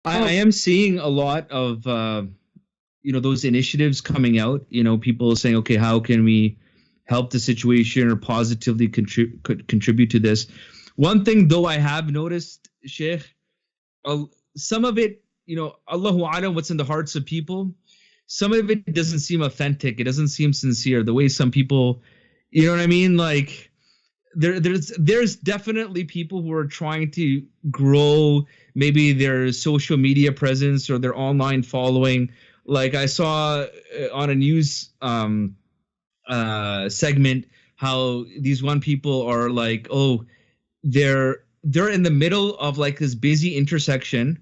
I am seeing a lot of those initiatives coming out. People saying, okay, how can we help the situation or positively contribute to this? One thing though I have noticed, Sheikh, uh, some of it, Allahu Alam, what's in the hearts of people. Some of it doesn't seem authentic. It doesn't seem sincere. The way some people, you know what I mean? Like there's definitely people who are trying to grow maybe their social media presence or their online following. Like I saw on a news segment how these one people are like, oh, they're in the middle of like this busy intersection,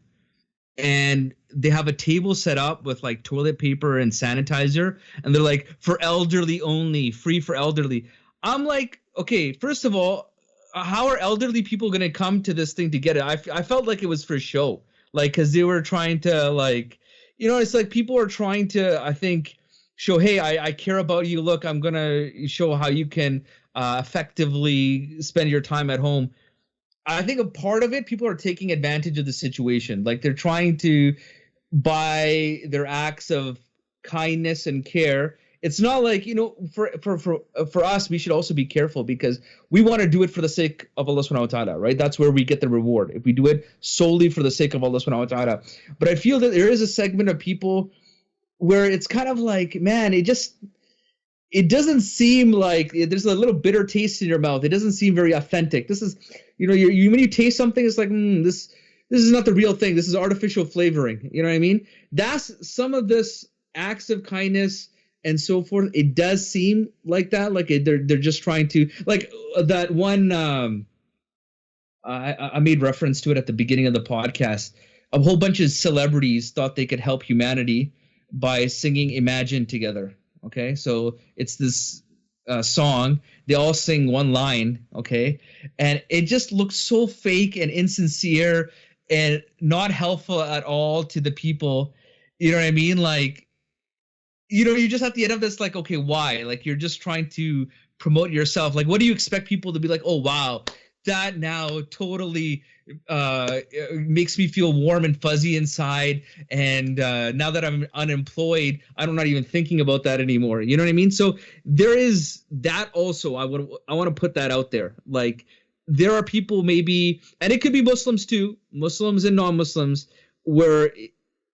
and they have a table set up with like toilet paper and sanitizer, and they're like, for elderly only, free for elderly. I'm like, okay, first of all, how are elderly people going to come to this thing to get it? I felt like it was for show, like because they were trying to like, it's like people are trying to, I think, show, hey, I care about you, look, I'm going to show how you can effectively spend your time at home. I think a part of it, people are taking advantage of the situation. Like they're trying to, by their acts of kindness and care. It's not like, for us, we should also be careful because we want to do it for the sake of Allah subhanahu wa ta'ala, right? That's where we get the reward. If we do it solely for the sake of Allah subhanahu wa ta'ala. But I feel that there is a segment of people where it's kind of like, man, it doesn't seem like there's a little bitter taste in your mouth. It doesn't seem very authentic. This is, when you taste something, it's like, this is not the real thing. This is artificial flavoring. You know what I mean? That's some of this acts of kindness and so forth. It does seem like that. Like they're just trying to, like that one. I made reference to it at the beginning of the podcast. A whole bunch of celebrities thought they could help humanity by singing "Imagine" together. Okay, so it's this song. They all sing one line. Okay, and it just looks so fake and insincere and not helpful at all to the people. You know what I mean? Like, you just have to end up this like, okay, why? Like you're just trying to promote yourself. Like, what do you expect people to be like? Oh, wow, that now totally makes me feel warm and fuzzy inside. And now that I'm unemployed, I'm not even thinking about that anymore. You know what I mean? So there is that also. I want to put that out there. Like there are people maybe, and it could be Muslims too, Muslims and non-Muslims, where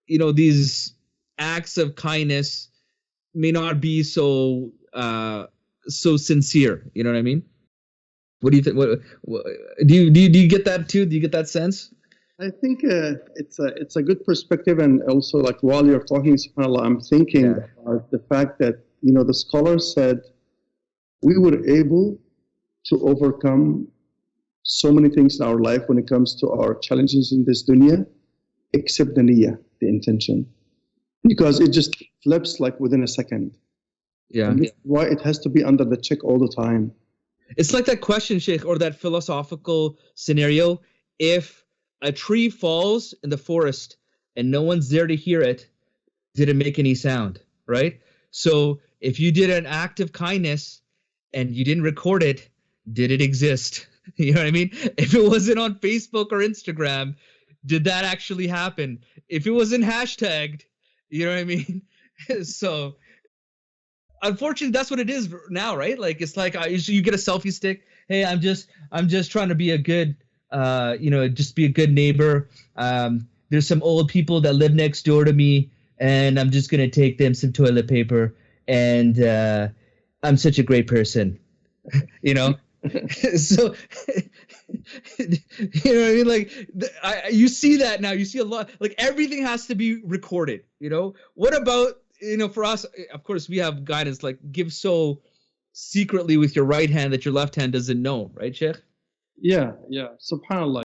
these acts of kindness may not be so sincere. You know what I mean? What do you think? What do you get that too? Do you get that sense? I think it's a good perspective, and also like while you're talking, subhanallah, I'm thinking Yeah. about the fact that the scholars said we were able to overcome so many things in our life when it comes to our challenges in this dunya, except the niyyah, the intention, because it just flips like within a second, Yeah. and this is why it has to be under the check all the time. It's like that question, Sheikh, or that philosophical scenario. If a tree falls in the forest and no one's there to hear it, did it make any sound? Right? So if you did an act of kindness and you didn't record it, did it exist? You know what I mean? If it wasn't on Facebook or Instagram, did that actually happen? If it wasn't hashtagged, you know what I mean? So unfortunately that's what it is now, right? Like it's like you get a selfie stick. Hey, I'm just trying to be a good just be a good neighbor. There's some old people that live next door to me, and I'm just gonna take them some toilet paper, and I'm such a great person. you know so you know what I mean? Like you see that now. You see a lot. Like everything has to be recorded. What about for us? Of course, we have guidance like give so secretly with your right hand that your left hand doesn't know, right, Sheikh? Yeah, yeah, subhanallah.